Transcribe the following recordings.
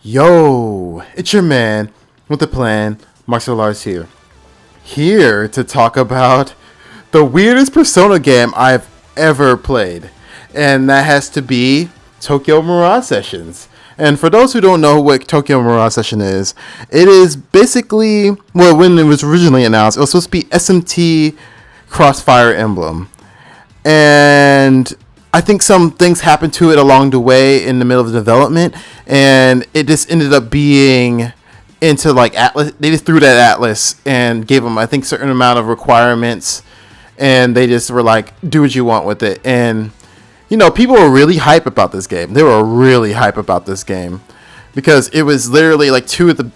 Yo, it's your man with a plan, Martial Arts here. Here to talk about the weirdest Persona game I've ever played. And that has to be Tokyo Mirage Sessions. And for those who don't know what Tokyo Mirage Session is, it is basically, well, when it was originally announced, it was supposed to be SMT Crossfire Emblem. And I think some things happened to it along the way in the middle of development, and it just ended up being into like Atlus. They just threw that Atlus and gave them, I think, certain amount of requirements, and they just were like, do what you want with it. And you know, people were really hype about this game. They were really hype about this game because it was literally like two of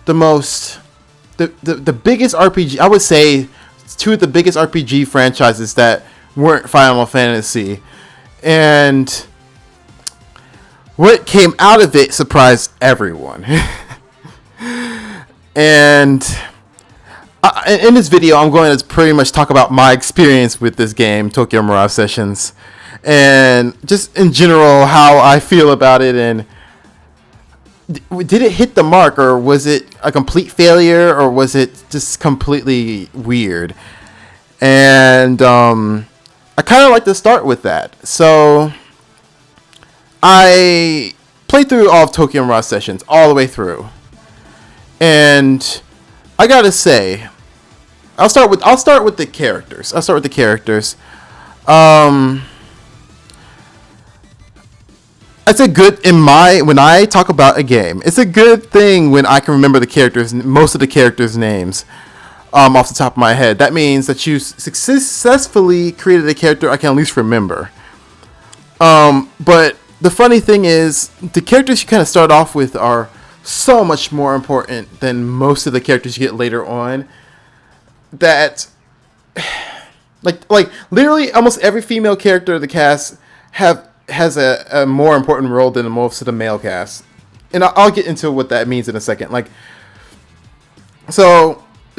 the most the biggest RPG. I would say two of the biggest RPG franchises that weren't Final Fantasy. And what came out of it surprised everyone. And in this video, I'm going to pretty much talk about my experience with this game, Tokyo Mirage Sessions, and just in general how I feel about it. And did it hit the mark, or was it a complete failure, or was it just completely weird? And I kind of like to start with that. So I played through all of Tokyo Mirage Sessions all the way through, and I gotta say, I'll start with the characters. It's a good when I talk about a game, it's a good thing when I can remember most of the characters' names. Off the top of my head. That means that you successfully created a character I can at least remember. But the funny thing is, the characters you kind of start off with are so much more important than most of the characters you get later on. That, like literally almost every female character of the cast has a more important role than most of the male cast. And I'll get into what that means in a second.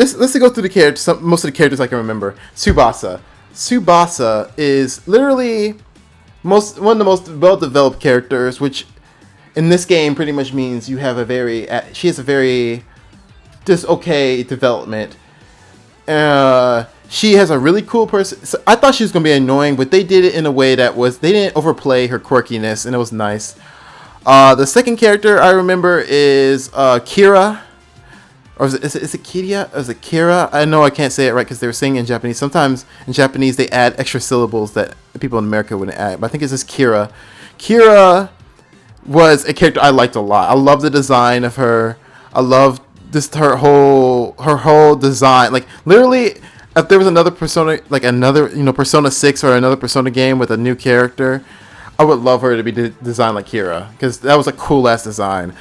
Let's go through the characters. Most of the characters I can remember. Tsubasa. Tsubasa is literally one of the most well-developed characters, which in this game pretty much means she has a very just okay development. She has a really cool person. So I thought she was gonna be annoying, but they did it in a way they didn't overplay her quirkiness, and it was nice. The second character I remember is Kira. Or is it Kiria? Or is it Kira? I know I can't say it right because they were saying it in Japanese. Sometimes in Japanese they add extra syllables that people in America wouldn't add. But I think it's just Kira. Kira was a character I liked a lot. I love the design of her. I love just her whole design. Like literally, if there was another Persona, like another Persona 6 or another Persona game with a new character, I would love her to be designed like Kira because that was a cool ass design.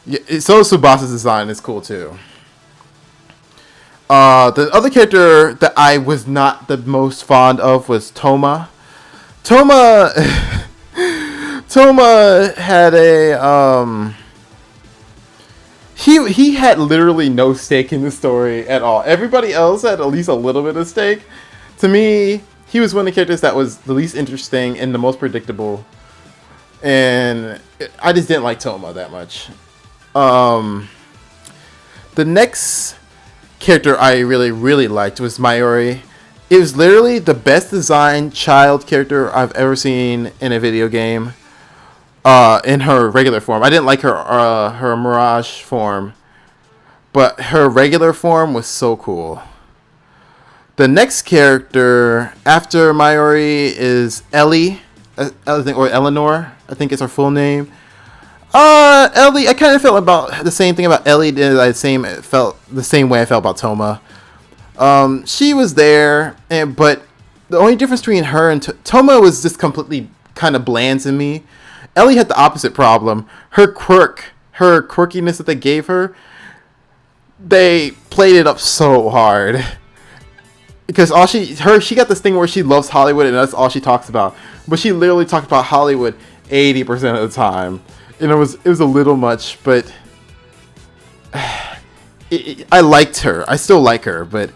Yeah, so Tsubasa's design is cool too. The other character that I was not the most fond of was Toma. Toma had a he had literally no stake in the story at all. Everybody else had at least a little bit of stake. To me, he was one of the characters that was the least interesting and the most predictable. And I just didn't like Toma that much. The next character I really, really liked was Mayuri. It was literally the best designed child character I've ever seen in a video game. In her regular form, I didn't like her Mirage form, but her regular form was so cool. The next character after Mayuri is Ellie, or Eleanor. I think it's her full name. Ellie, I kind of felt about the same thing about Ellie. Felt the same way I felt about Toma. She was there, but the only difference between her and Toma was just completely kind of bland to me. Ellie had the opposite problem. Her quirkiness that they gave her, they played it up so hard. Because she got this thing where she loves Hollywood and that's all she talks about. But she literally talked about Hollywood 80% of the time. And it was a little much, but I liked her. I still like her, but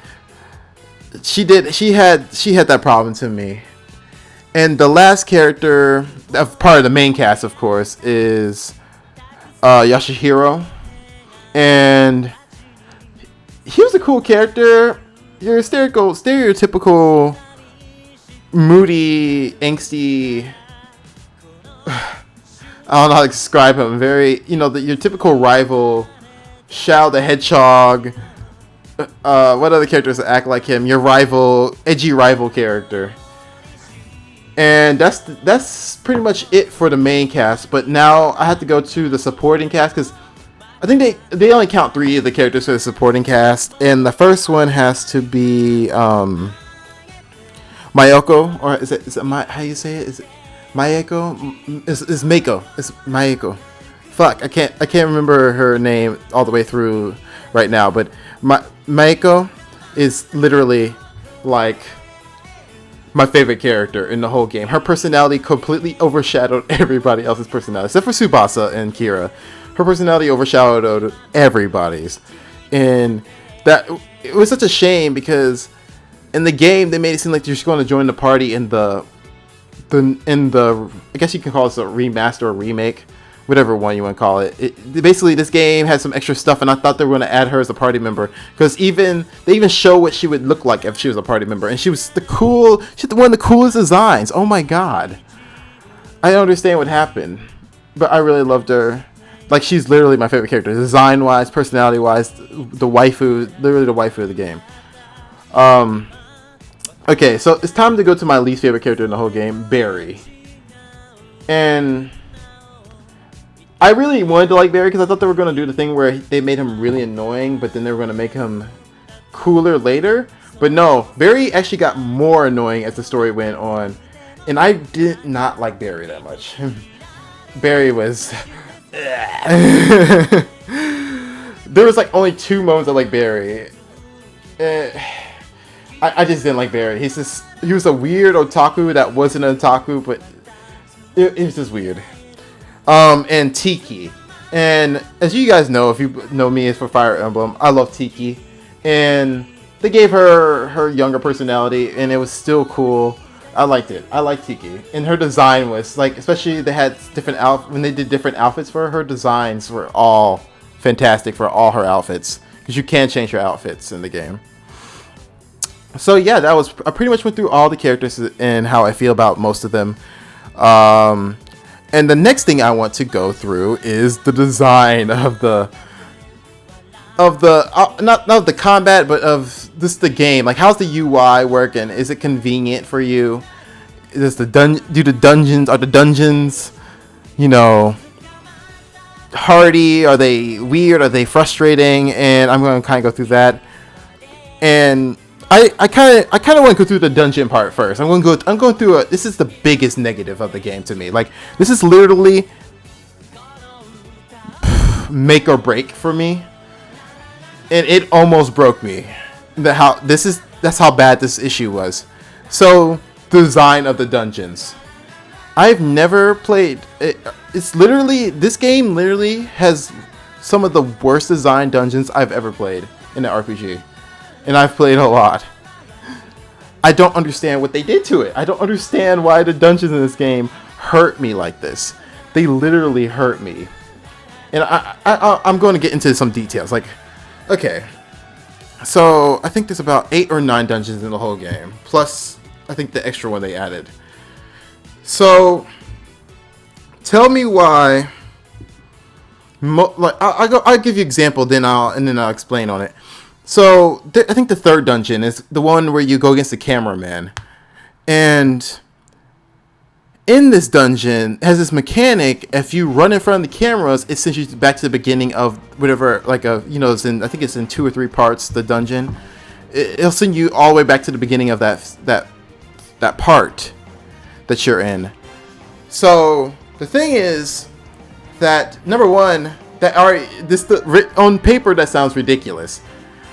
she had that problem to me. And the last character, part of the main cast, of course, is Yashihiro, and he was a cool character. Your stereotypical moody, angsty. I don't know how to describe him. Very, your typical rival, Shao the Hedgehog. What other characters act like him? Your rival, edgy rival character. And that's pretty much it for the main cast. But now I have to go to the supporting cast because I think they only count 3 of the characters for the supporting cast. And the first one has to be Mayoko, or is it how you say it? Is it Mayeko? It's Mako. It's Mayeko. Fuck, I can't remember her name all the way through right now. But Mayeko is literally like my favorite character in the whole game. Her personality completely overshadowed everybody else's personality, except for Tsubasa and Kira. Her personality overshadowed everybody's, and that it was such a shame because in the game they made it seem like you're just going to join the party in the I guess you can call this a remaster or remake, whatever one you want to call it. Basically, this game had some extra stuff, and I thought they were going to add her as a party member because they even show what she would look like if she was a party member, and she was one of the coolest designs. Oh my god, I don't understand what happened, but I really loved her. Like, she's literally my favorite character, design wise, personality wise, the waifu, literally the waifu of the game. Okay, so it's time to go to my least favorite character in the whole game, Barry. And I really wanted to like Barry because I thought they were going to do the thing where they made him really annoying, but then they were going to make him cooler later. But no, Barry actually got more annoying as the story went on. And I did not like Barry that much. Barry was... There was like only 2 moments I like Barry. I just didn't like Barry. He was a weird otaku that wasn't an otaku, but it was just weird. And Tiki. And as you guys know, if you know me as for Fire Emblem, I love Tiki. And they gave her younger personality, and it was still cool. I liked it. I liked Tiki. And her design was, like, especially they had when they did different outfits for her, designs were all fantastic for all her outfits. Because you can change your outfits in the game. So yeah, I pretty much went through all the characters and how I feel about most of them. And the next thing I want to go through is the design of not of the combat, but of the game. Like, how's the UI working? Is it convenient for you? Are the dungeons, hardy? Are they weird? Are they frustrating? And I'm going to kind of go through that. And I kind of want to go through the dungeon part first. I'm going through this is the biggest negative of the game to me. Like, this is literally make or break for me. And it almost broke me. That's how bad this issue was. So, the design of the dungeons. I've never played it. This game literally has some of the worst designed dungeons I've ever played in an RPG. And I've played a lot. I don't understand what they did to it. I don't understand why the dungeons in this game hurt me like this. They literally hurt me. And I'm going to get into some details. Like, okay. So, I think there's about 8 or 9 dungeons in the whole game. Plus, I think the extra one they added. So, tell me why... I'll give you an example, then I'll explain on it. So, I think the third dungeon is the one where you go against the cameraman. And in this dungeon, it has this mechanic, if you run in front of the cameras, it sends you back to the beginning of whatever, I think it's in 2 or 3 parts, the dungeon. It'll send you all the way back to the beginning of that part that you're in. So, the thing is that, number one, on paper that sounds ridiculous.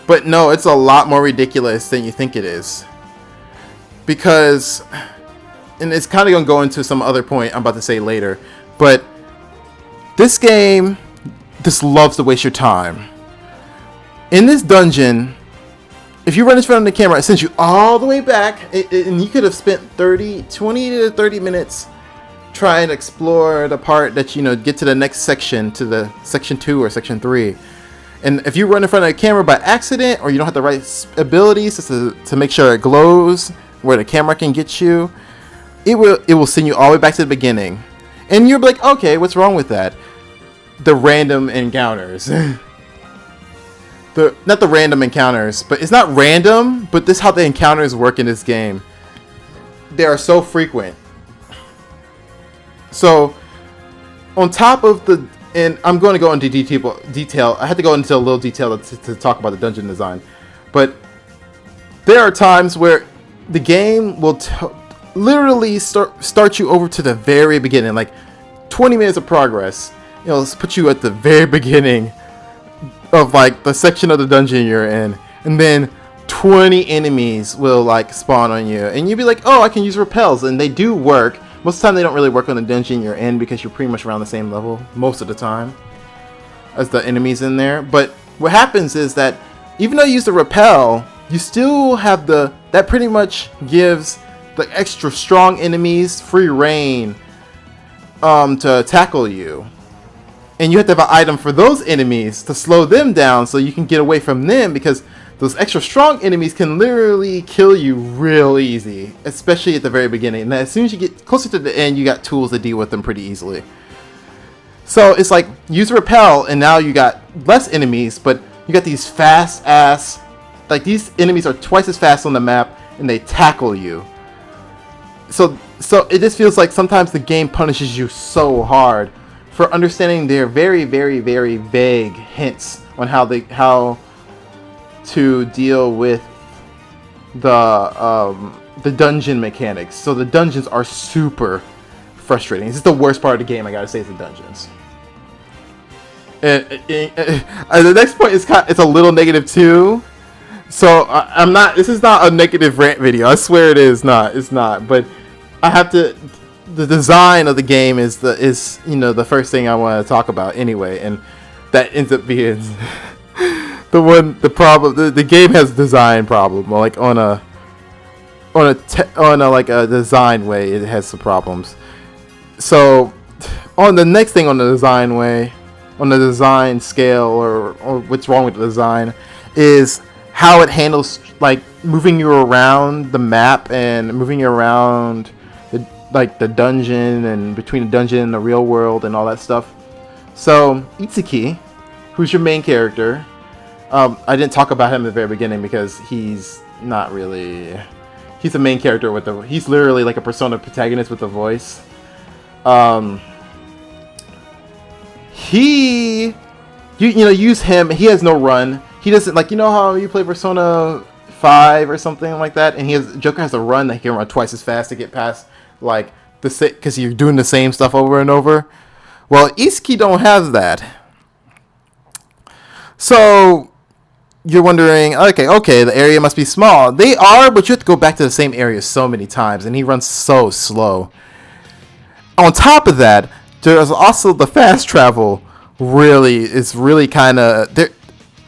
But no, it's a lot more ridiculous than you think it is. Because, and it's kind of going to go into some other point I'm about to say later, but this game just loves to waste your time. In this dungeon, if you run in front of the camera, it sends you all the way back, and you could have spent 20 to 30 minutes try and explore the part that, you know, get to the next section, to the section 2 or section 3. And if you run in front of the camera by accident, or you don't have the right abilities to make sure it glows where the camera can get you, it will send you all the way back to the beginning. And you'll be like, okay, what's wrong with that? The random encounters. Not the random encounters, but it's not random, but this is how the encounters work in this game. They are so frequent. So, on top of the... And I'm going to go into detail. I had to go into a little detail to talk about the dungeon design. But there are times where the game will literally start you over to the very beginning. Like 20 minutes of progress. You know, let's put you at the very beginning of like the section of the dungeon you're in. And then 20 enemies will like spawn on you. And you'll be like, oh, I can use repels. And they do work. Most of the time they don't really work on the dungeon you're in because you're pretty much around the same level most of the time as the enemies in there. But what happens is that even though you use the repel, you still have that pretty much gives the extra strong enemies free reign to tackle you. And you have to have an item for those enemies to slow them down so you can get away from them, because those extra strong enemies can literally kill you real easy, especially at the very beginning. And as soon as you get closer to the end, you got tools to deal with them pretty easily. So it's like, use repel, and now you got less enemies, but you got these fast ass, like these enemies are twice as fast on the map, and they tackle you. So it just feels like sometimes the game punishes you so hard for understanding their very, very, very vague hints on how to deal with the dungeon mechanics. So the dungeons are super frustrating. This is the worst part of the game, I gotta say, is the dungeons. And the next point is it's a little negative too. So I'm not. This is not a negative rant video. I swear it is not. It's not. But I have to. The design of the game is the first thing I want to talk about anyway, and that ends up being the problem. The game has a design problem, like on a design way, it has some problems. So on the next thing on the design way, on the design scale, or what's wrong with the design, is how it handles like moving you around the map and moving you around the dungeon and between the dungeon and the real world and all that stuff. So Tiki, who's your main character, I didn't talk about him at the very beginning because he's not really. He's a main character he's literally like a Persona protagonist with a voice. You use him. He has no run. He doesn't, like, you know how you play Persona 5 or something like that, and Joker has a run that he can run twice as fast to get past, like, because you're doing the same stuff over and over. Well, Tiki don't have that. So you're wondering, okay, the area must be small. They are, but you have to go back to the same area so many times, and he runs so slow. On top of that, there's also the fast travel. Really kind of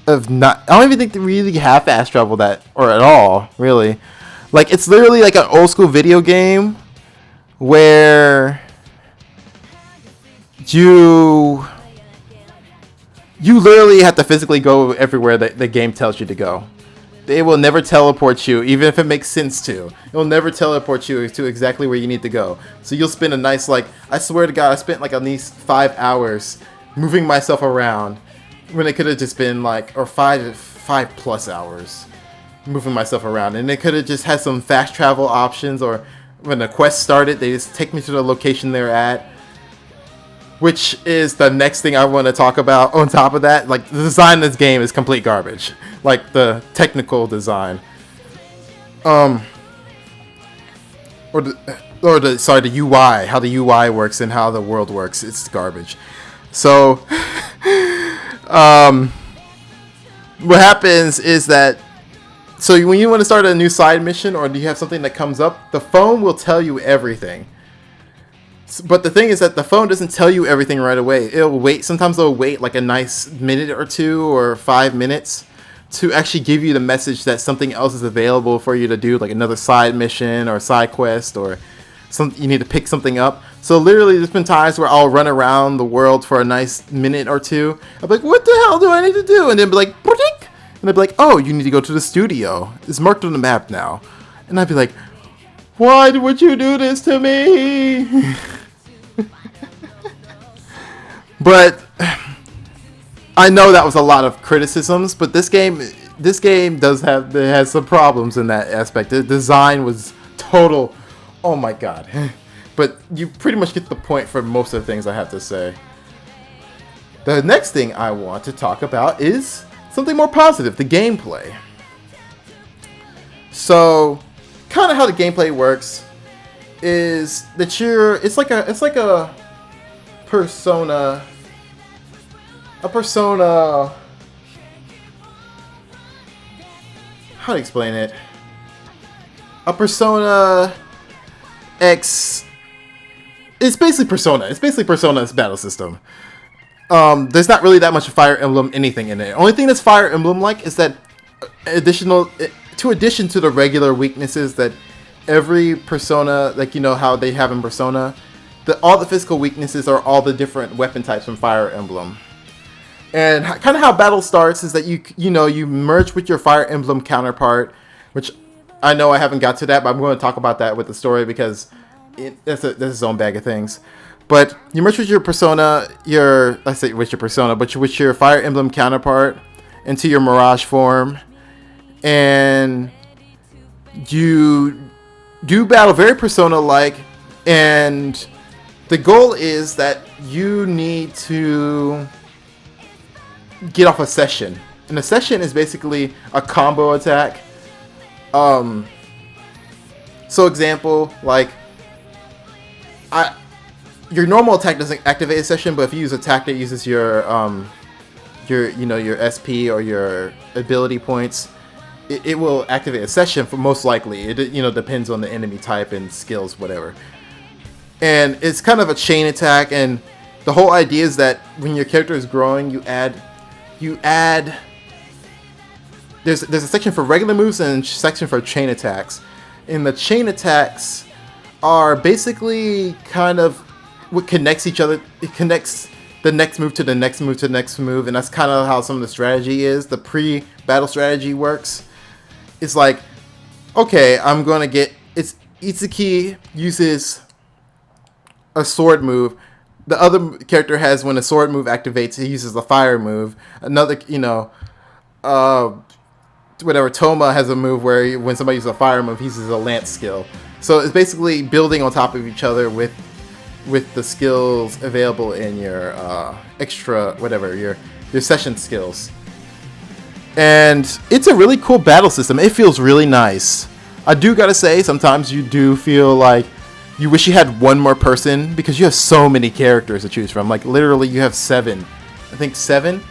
I don't even think they really have fast travel at all, really. Like, it's literally like an old school video game where you literally have to physically go everywhere that the game tells you to go. They will never teleport you, even if it makes sense to. It will never teleport you to exactly where you need to go. So you'll spend a nice, like, I swear to God, I spent like at least 5 hours moving myself around when it could have just been like, or 5+ hours moving myself around. And they could have just had some fast travel options, or when the quest started, they just take me to the location they're at. Which is the next thing I want to talk about. On top of that, like, the design of this game is complete garbage. Like, the technical design. The UI. How the UI works and how the world works. It's garbage. So, what happens is that, so when you want to start a new side mission, or do you have something that comes up, the phone will tell you everything. But the thing is that the phone doesn't tell you everything right away. It'll wait. Sometimes it'll wait like a nice minute or 2 or 5 minutes to actually give you the message that something else is available for you to do, like another side mission or side quest or you need to pick something up. So literally, there's been times where I'll run around the world for a nice minute or two. I'm like, what the hell do I need to do? And then be like, Pootik! And they'd be like, oh, you need to go to the studio. It's marked on the map now. And I'd be like, why would you do this to me? But I know that was a lot of criticisms, but this game has some problems in that aspect. The design was total, oh my god. But you pretty much get the point for most of the things I have to say. The next thing I want to talk about is something more positive, the gameplay. So, kind of how the gameplay works is that it's like a persona, how to explain it? A Persona X. It's basically Persona. It's basically Persona's battle system. There's not really that much Fire Emblem anything in it. Only thing that's Fire Emblem like is that addition to the regular weaknesses that every Persona, like you know how they have in Persona, all the physical weaknesses are all the different weapon types from Fire Emblem. And kind of how battle starts is that you merge with your Fire Emblem counterpart, which I know I haven't got to that, but I'm going to talk about that with the story because that's its own bag of things. But you merge with your persona, but with your Fire Emblem counterpart into your mirage form, and you do battle very Persona-like, and the goal is that you need to get off a session. And a session is basically a combo attack. So example, like your normal attack doesn't activate a session, but if you use attack that uses your SP or your ability points, it will activate a session for most likely. It depends on the enemy type and skills, whatever. And it's kind of a chain attack, and the whole idea is that when your character is growing, you add there's a section for regular moves and a section for chain attacks. And the chain attacks are basically kind of what connects each other. It connects the next move to the next move to the next move, and that's kind of how some of the strategy is. The pre-battle strategy works. It's like, okay, I'm gonna get Itsuki uses a sword move. The other character has, when a sword move activates, he uses a fire move. Another, Toma has a move where when somebody uses a fire move, he uses a lance skill. So it's basically building on top of each other with the skills available in your your session skills. And it's a really cool battle system. It feels really nice. I do gotta say, sometimes you do feel like you wish you had one more person because you have so many characters to choose from. Like literally, you have 7. I think 7.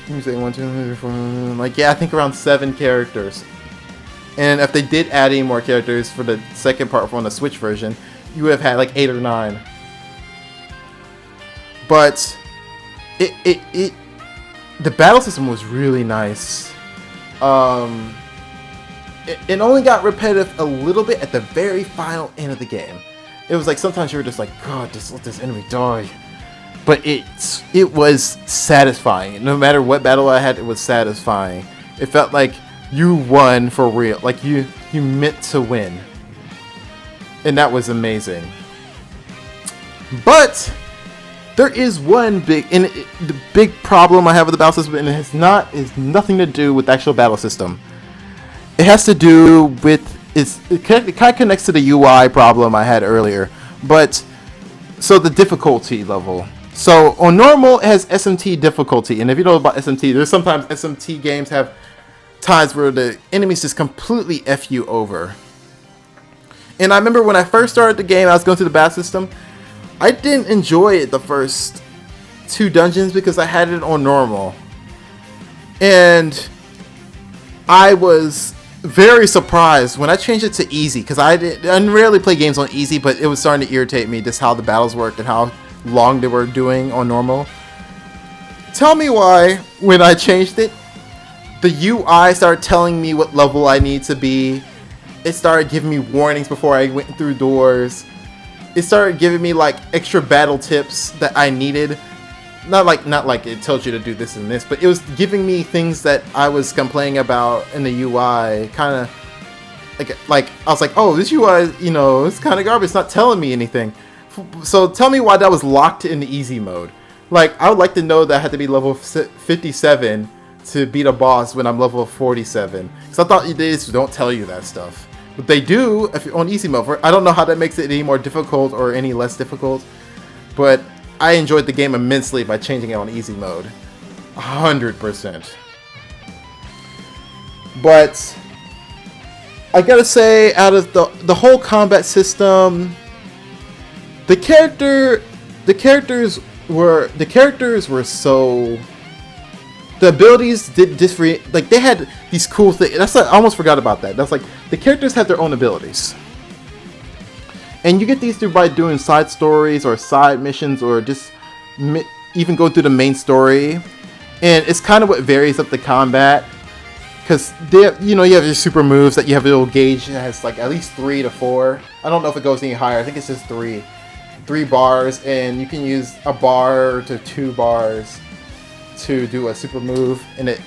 Let me say 1, 2, 3, 4. Like I think around 7 characters. And if they did add any more characters for the second part from the Switch version, you would have had like 8 or 9. But the battle system was really nice. It only got repetitive a little bit at the very final end of the game. It was like sometimes you were just like, God, just let this enemy die. But it was satisfying. No matter what battle I had, it was satisfying. It felt like you won for real. Like you meant to win. And that was amazing. But there is one the big problem I have with the battle system, and it has nothing to do with the actual battle system. It has to do with it kind of connects to the UI problem I had earlier. But so the difficulty level. So on normal, it has SMT difficulty, and if you know about SMT, there's sometimes SMT games have times where the enemies just completely F you over. And I remember when I first started the game, I was going through the battle system. I didn't enjoy it the first 2 dungeons because I had it on normal. And I was very surprised when I changed it to easy, because I rarely play games on easy, but it was starting to irritate me just how the battles worked and how long they were doing on normal. Tell me why, when I changed it, the UI started telling me what level I need to be. It started giving me warnings before I went through doors. it started giving me like extra battle tips that I needed. Not like it tells you to do this and this, but it was giving me things that I was complaining about in the UI. Kind of like I was like, oh, this UI, you know, it's kind of garbage. It's not telling me anything. So tell me why that was locked in the easy mode. Like, I would like to know that I had to be level 57 to beat a boss when I'm level 47. Because I thought they just don't tell you that stuff. But they do if you're on easy mode. I don't know how that makes it any more difficult or any less difficult. But I enjoyed the game immensely by changing it on easy mode. 100%. But I gotta say, out of the whole combat system, the characters were so. The abilities did different. Like, they had these cool things. That's like, I almost forgot about that. That's like, the characters had their own abilities, and you get these through by doing side stories or side missions, or just even go through the main story. And it's kind of what varies up the combat, because you know, you have your super moves that you have a little gauge that has like at least 3 to 4. I don't know if it goes any higher. I think it's just 3 bars, and you can use a bar to 2 bars to do a super move, and it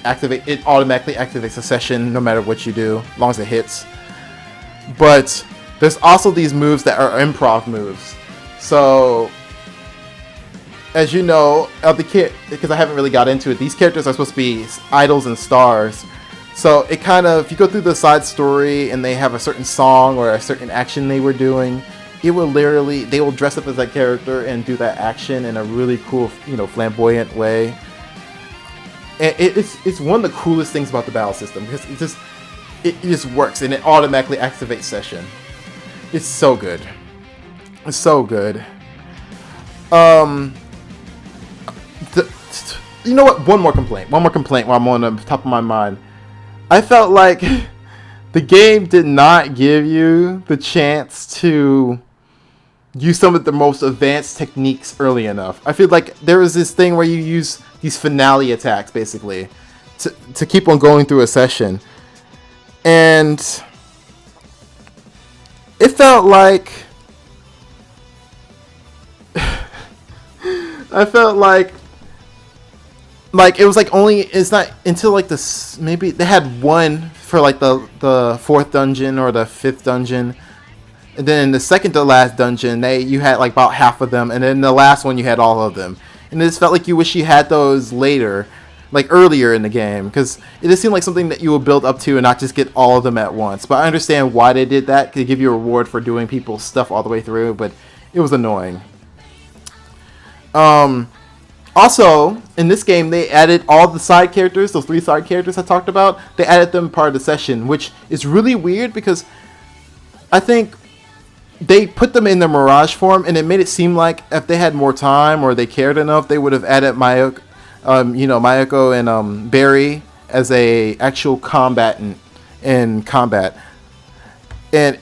automatically activates a session no matter what you do, as long as it hits. But there's also these moves that are improv moves. So, as you know, because I haven't really got into it, these characters are supposed to be idols and stars. So it kind of, if you go through the side story and they have a certain song or a certain action they were doing, they will dress up as that character and do that action in a really cool, you know, flamboyant way. And it's one of the coolest things about the battle system, because it just works, and it automatically activates session. It's so good. It's so good. You know what? One more complaint while I'm on the top of my mind. I felt like the game did not give you the chance to use some of the most advanced techniques early enough. I feel like there was this thing where you use these finale attacks, basically, to keep on going through a session. And it felt like... I felt like it was like it's not until like this, maybe they had one for like the 4th dungeon or the 5th dungeon. And then the second to last dungeon, you had like about half of them, and then the last one you had all of them. And it just felt like you wish you had those later, like earlier in the game, because it just seemed like something that you would build up to and not just get all of them at once. But I understand why they did that, to give you a reward for doing people's stuff all the way through, but it was annoying. Also, in this game, they added all the side characters, those 3 side characters I talked about, they added them part of the session, which is really weird, because I think they put them in the mirage form, and it made it seem like if they had more time or they cared enough, they would have added Mayako and Barry as a actual combatant in combat. And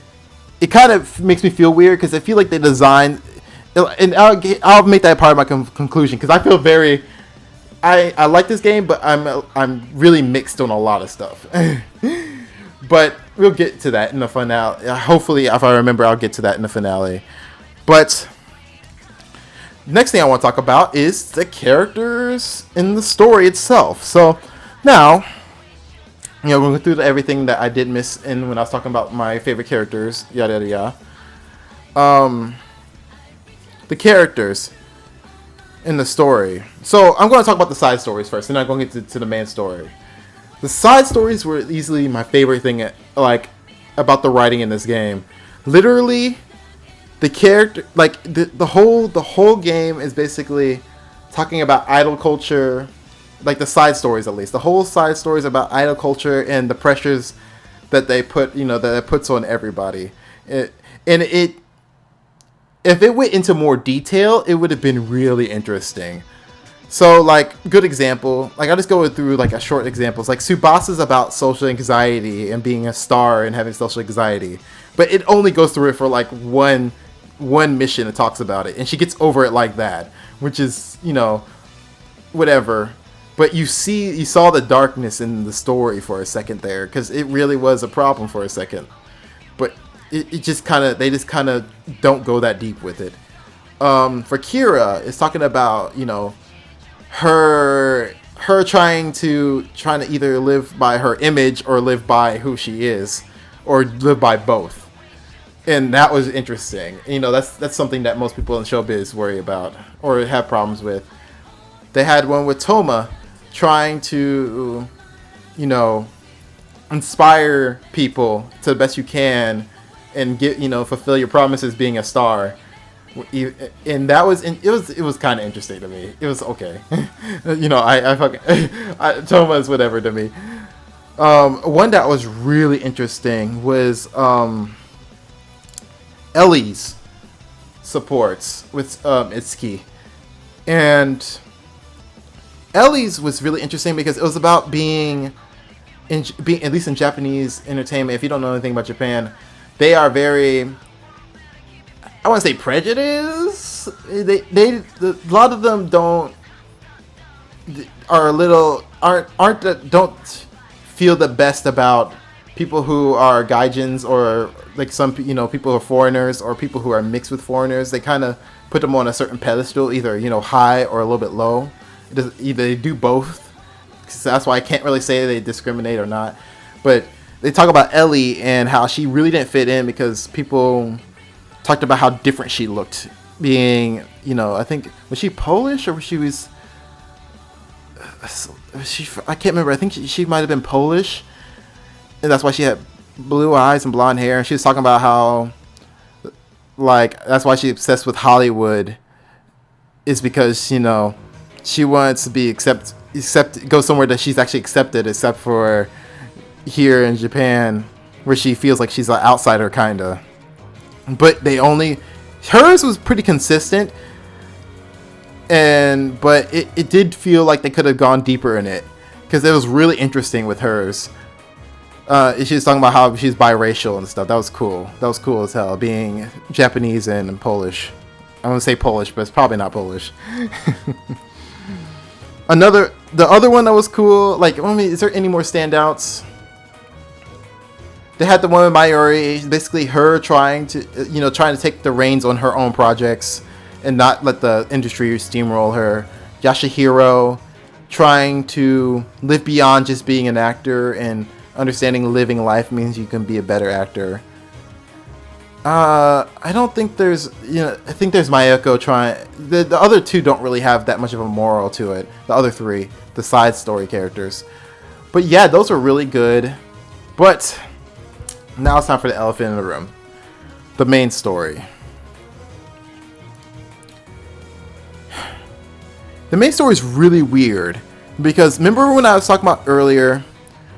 it kind of makes me feel weird, because I feel like they designed, and I'll make that part of my conclusion, because I feel I like this game, but I'm really mixed on a lot of stuff. But we'll get to that in the finale. Hopefully, if I remember, I'll get to that in the finale. But next thing I want to talk about is the characters in the story itself. So now, we're going through everything that I did miss in when I was talking about my favorite characters. Yada yada yada. The characters in the story. So I'm going to talk about the side stories first, and then I'm going to get to the main story. The side stories were easily my favorite thing, like, about the writing in this game. Literally, the character, like, the whole game is basically talking about idol culture, like the side stories at least. The whole side stories about idol culture and the pressures that they put, that it puts on everybody. If it went into more detail, it would have been really interesting. So, like, good example, like, I'll just go through, like, a short examples. Like, Tsubasa's about social anxiety and being a star and having social anxiety. But it only goes through it for, like, one mission that talks about it. And she gets over it like that, which is, whatever. But you saw the darkness in the story for a second there, because it really was a problem for a second. But it just kind of, they just kind of don't go that deep with it. For Kira, it's talking about, you know, her trying to either live by her image or live by who she is, or live by both. And that was interesting. You know, that's something that most people in showbiz worry about or have problems with. They had one with Toma trying to, you know, inspire people to the best you can and get, you know, fulfill your promises being a star. And that was, it was kind of interesting to me. It was okay. You know, I fucking Toma is whatever to me. One that was really interesting was Ellie's supports with Itsuki. And Ellie's was really interesting because it was about being at least in Japanese entertainment. If you don't know anything about Japan, they are very, I want to say prejudiced. A lot of them don't feel the best about people who are gaijins, or like some, you know, people who are foreigners or people who are mixed with foreigners. They kind of put them on a certain pedestal, either, you know, high or a little bit low. Either they do both. So that's why I can't really say they discriminate or not. But they talk about Ellie and how she really didn't fit in because people talked about how different she looked, being, you know, I think, was she Polish or she was I can't remember. I think she might have been Polish, and that's why she had blue eyes and blonde hair. And she was talking about how, like, that's why she's obsessed with Hollywood, is because, you know, she wants to be go somewhere that she's actually accepted, except for here in Japan, where she feels like she's an outsider, kinda. But hers was pretty consistent, but it did feel like they could have gone deeper in it, because it was really interesting with hers. She was talking about how she's biracial and stuff. That was cool. That was cool as hell, being Japanese and Polish. I want to say Polish, but it's probably not Polish. The other one that was cool, like, I mean, is there any more standouts? They had the one with Mayuri, basically her trying to take the reins on her own projects and not let the industry steamroll her. Yashihiro trying to live beyond just being an actor and understanding living life means you can be a better actor. I don't think there's, I think there's Mayuko trying. The other two don't really have that much of a moral to it. The other three, the side story characters. But yeah, those were really good. But now it's time for the elephant in the room. The main story. The main story is really weird. Because remember when I was talking about earlier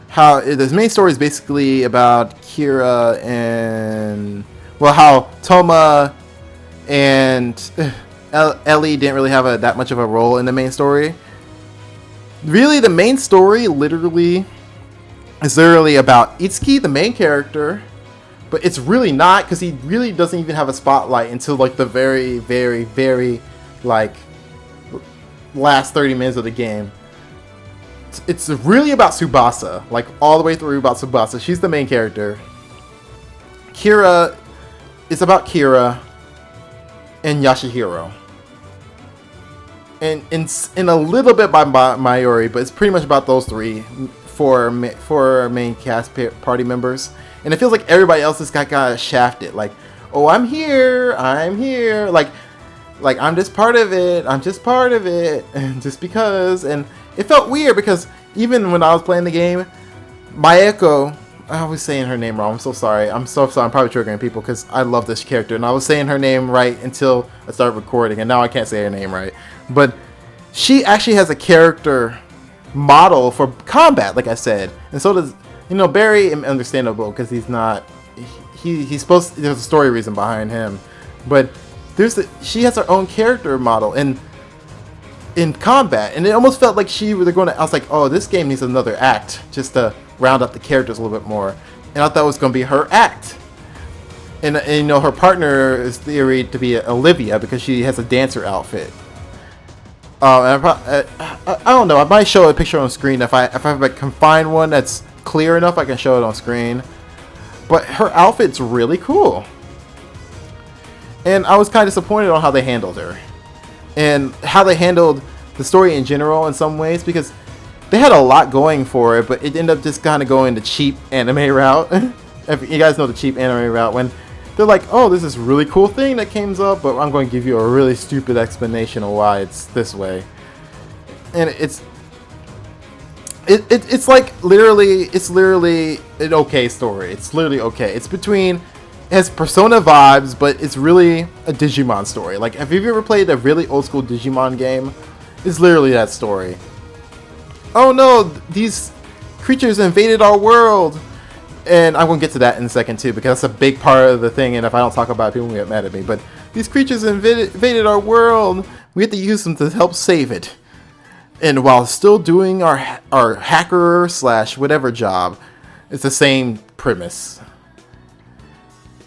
how the main story is basically about Kira and, well, how Toma and Ellie didn't really have that much of a role in the main story. Really, the main story literally is about Itsuki, the main character, but it's really not, because he really doesn't even have a spotlight until like the very, very, very like last 30 minutes of the game. It's really about Tsubasa, like all the way through about Tsubasa. She's the main character. Kira, it's about Kira and Yashihiro, and in a little bit by Mayuri, but it's pretty much about those four main cast party members. And it feels like everybody else has got kind of shafted, like, oh, I'm here, like I'm just part of it, and just because. And it felt weird because even when I was playing the game, Mayuko, I was saying her name wrong. I'm so sorry. I'm probably triggering people because I love this character, and I was saying her name right until I started recording, and now I can't say her name right. But she actually has a character model for combat, like I said, and so does, Barry. Understandable, because he's not. He's supposed. There's a story reason behind him, but she has her own character model in combat, and it almost felt like they're going to. I was like, oh, this game needs another act just to round up the characters a little bit more, and I thought it was going to be her act. And her partner is theorized to be Olivia because she has a dancer outfit. I don't know. I might show a picture on screen if I can find one that's clear enough. I can show it on screen. but her outfit's really cool. And I was kind of disappointed on how they handled her. And how they handled the story in general in some ways, because they had a lot going for it, but it ended up just kind of going the cheap anime route. If you guys know the cheap anime route, when they're like, oh, this is really cool thing that came up, but I'm going to give you a really stupid explanation of why it's this way. And it's like literally an okay story. It's literally okay. It's between, it has Persona vibes, but it's really a Digimon story. Like, have you ever played a really old school Digimon game? It's literally that story. Oh no, these creatures invaded our world. And I'm going to get to that in a second too, because that's a big part of the thing, and if I don't talk about it, people will get mad at me. But these creatures invaded our world. We have to use them to help save it. And while still doing our hacker / whatever job, it's the same premise.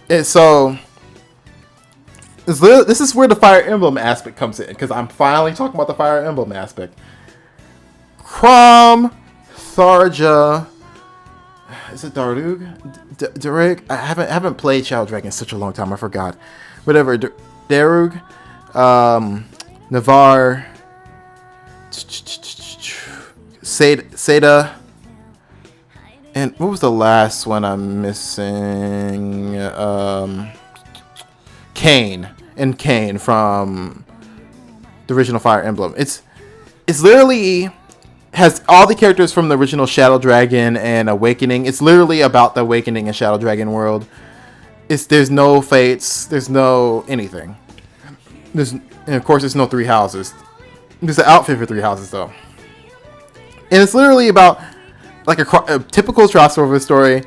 And so this is where the Fire Emblem aspect comes in, because I'm finally talking about the Fire Emblem aspect. Chrom, Tharja, is it Darug? Darug? I haven't played Shadow Dragon in such a long time. I forgot. Whatever. Darug, Navar, caeda, and what was the last one I'm missing? Kain from the original Fire Emblem. It's literally has all the characters from the original Shadow Dragon and Awakening. It's literally about the Awakening and Shadow Dragon world. There's no fates. There's no anything. And of course, there's no three houses. There's an outfit for three houses though. And it's literally about like a typical crossover story.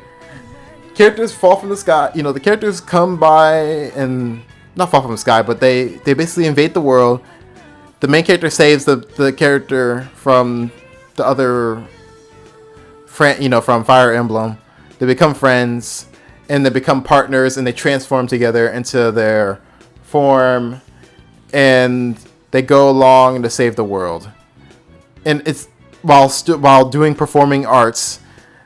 Characters fall from the sky. You know, the characters come by and not fall from the sky, but they basically invade the world. The main character saves the character from the other friend, you know, from Fire Emblem. They become friends and they become partners, and they transform together into their form, and they go along to save the world. And it's while doing performing arts,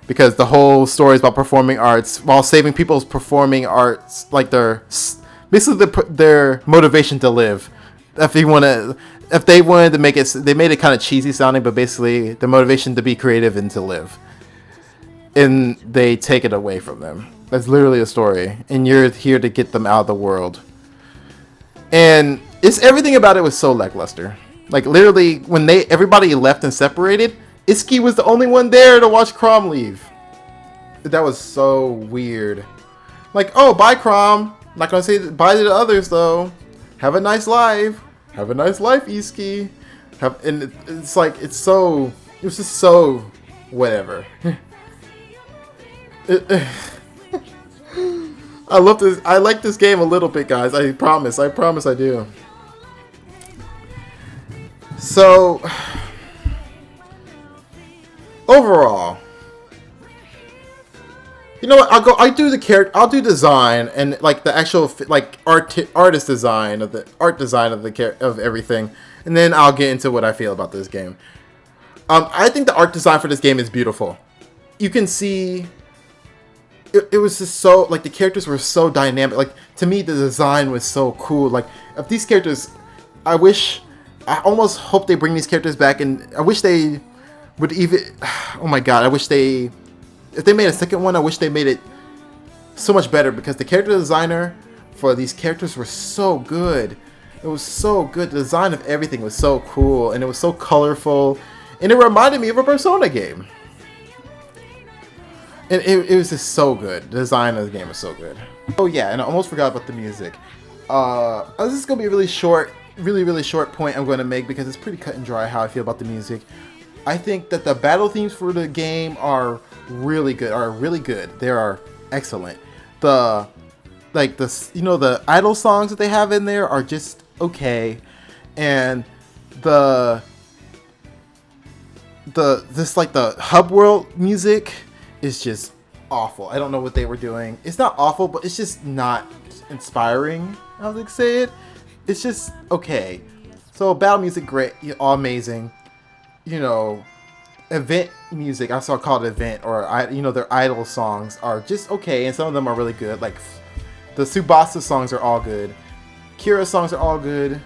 because the whole story is about performing arts, while saving people's performing arts, like basically their motivation to live. If they wanted to make it, they made it kind of cheesy sounding, but basically the motivation to be creative and to live. And they take it away from them. That's literally a story. And you're here to get them out of the world. And everything about it was so lackluster. Like literally when everybody left and separated, Itsuki was the only one there to watch Chrom leave. That was so weird. Like, oh, bye Chrom. Not gonna say bye to the others though. Have a nice life. Have a nice life, Itsuki. And it's like, it was just so whatever. I love this. I like this game a little bit, guys. I promise I do. So overall, you know what? I'll do design and like the actual like artist design of of everything, and then I'll get into what I feel about this game. I think the art design for this game is beautiful. You can see it was just so, like, the characters were so dynamic. Like, to me, the design was so cool. Like, of these characters, I almost hope they bring these characters back, and I wish they would even, oh my god, if they made a second one, I wish they made it so much better, because the character designer for these characters were so good. It was so good. The design of everything was so cool, and it was so colorful, and it reminded me of a Persona game. And it was just so good. The design of the game was so good. Oh yeah, and I almost forgot about the music. This is going to be a really short point I'm going to make, because it's pretty cut and dry how I feel about the music. I think that the battle themes for the game are really good. They are excellent. The idol songs that they have in there are just okay. And the hub world music is just awful. I don't know what they were doing. It's not awful, but it's just not inspiring, I would say it. It's just okay. So battle music, great, all amazing. You know, event music, I saw called event, or their idol songs are just okay, and some of them are really good. Like the tsubasa songs are all good. Kira songs are all good.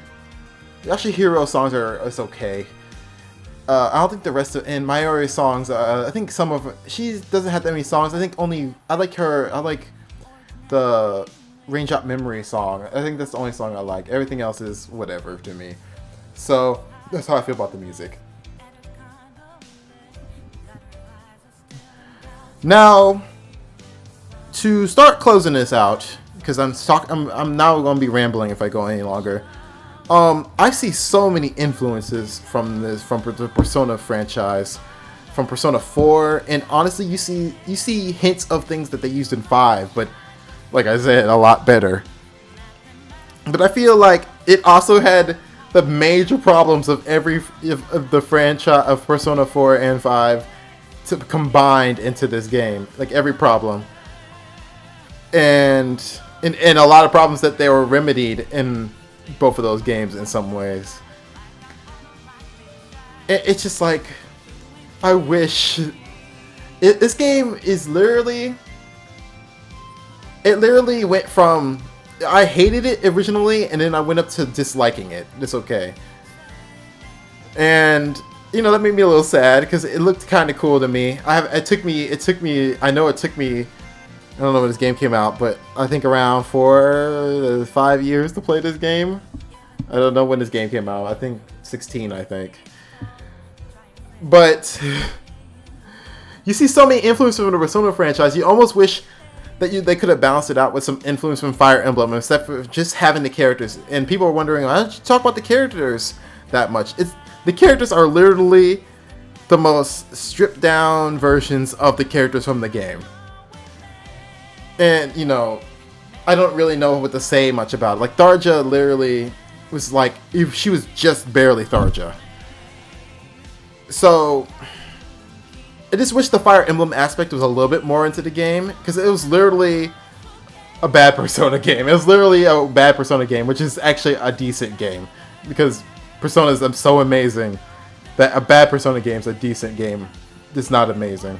Actually, Hero songs is okay. I don't think the rest of and Mayuri songs. I think some of she doesn't have that many songs. I think only I like the Raindrop Memory song. I think that's the only song I like. Everything else is whatever to me. So that's how I feel about the music. Now, to start closing this out, because I'm now going to be rambling if I go any longer. I see so many influences from the Persona franchise, from Persona 4, and honestly, you see hints of things that they used in 5, but like I said, a lot better. But I feel like it also had the major problems of the franchise of Persona 4 and 5 combined into this game, like every problem, and a lot of problems that they were remedied in both of those games in some ways. It's just like, I wish this game is literally went from I hated it originally, and then I went up to disliking it. It's okay, and that made me a little sad because it looked kind of cool to me. It took me. I know it took me. I don't know when this game came out, but I think around 4 to 5 years to play this game. I don't know when this game came out. I think 16, I think. But you see so many influences from the Persona franchise, you almost wish that they could have balanced it out with some influence from Fire Emblem instead of just having the characters. And people are wondering, why don't you talk about the characters that much? The characters are literally the most stripped down versions of the characters from the game. And, I don't really know what to say much about it. Like, Tharja literally was like, she was just barely Tharja. So, I just wish the Fire Emblem aspect was a little bit more into the game, because it was literally a bad Persona game. It was literally a bad Persona game, which is actually a decent game, because Personas are so amazing that a bad Persona game is a decent game. It's not amazing.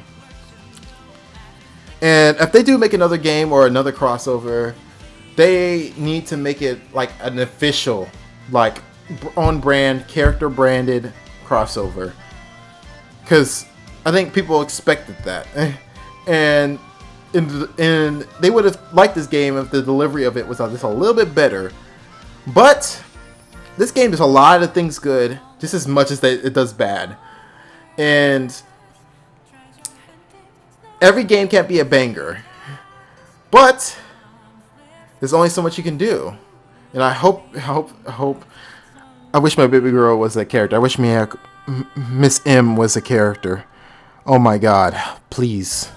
And if they do make another game or another crossover, they need to make it like an official, like on-brand, character-branded crossover. Because I think people expected that. And they would have liked this game if the delivery of it was just a little bit better. But this game does a lot of things good, just as much as it does bad. And every game can't be a banger, but there's only so much you can do. And I wish my baby girl was a character. I wish Miss M was a character. Oh my god, please.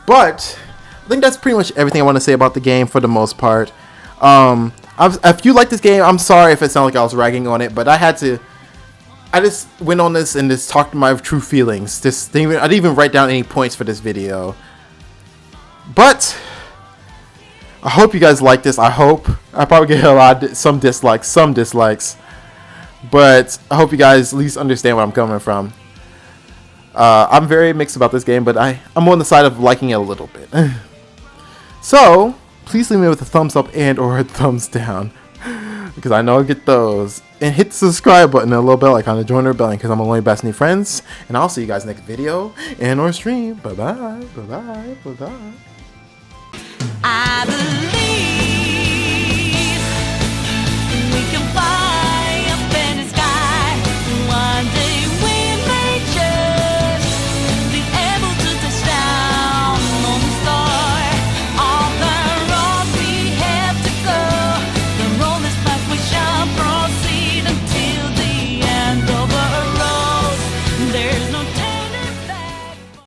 But I think that's pretty much everything I want to say about the game for the most part. If you like this game, I'm sorry if it sounded like I was ragging on it, but I just went on this and just talked my true feelings. I didn't even write down any points for this video. But I hope you guys like this. I probably get some dislikes. But I hope you guys at least understand where I'm coming from. I'm very mixed about this game, but I'm on the side of liking it a little bit. So please leave me with a thumbs up and or a thumbs down, because I know I get those. And hit the subscribe button and a little bell icon to join our belly, because I'm only best new friends. And I'll see you guys next video and or stream. Bye bye. Bye bye. Bye bye.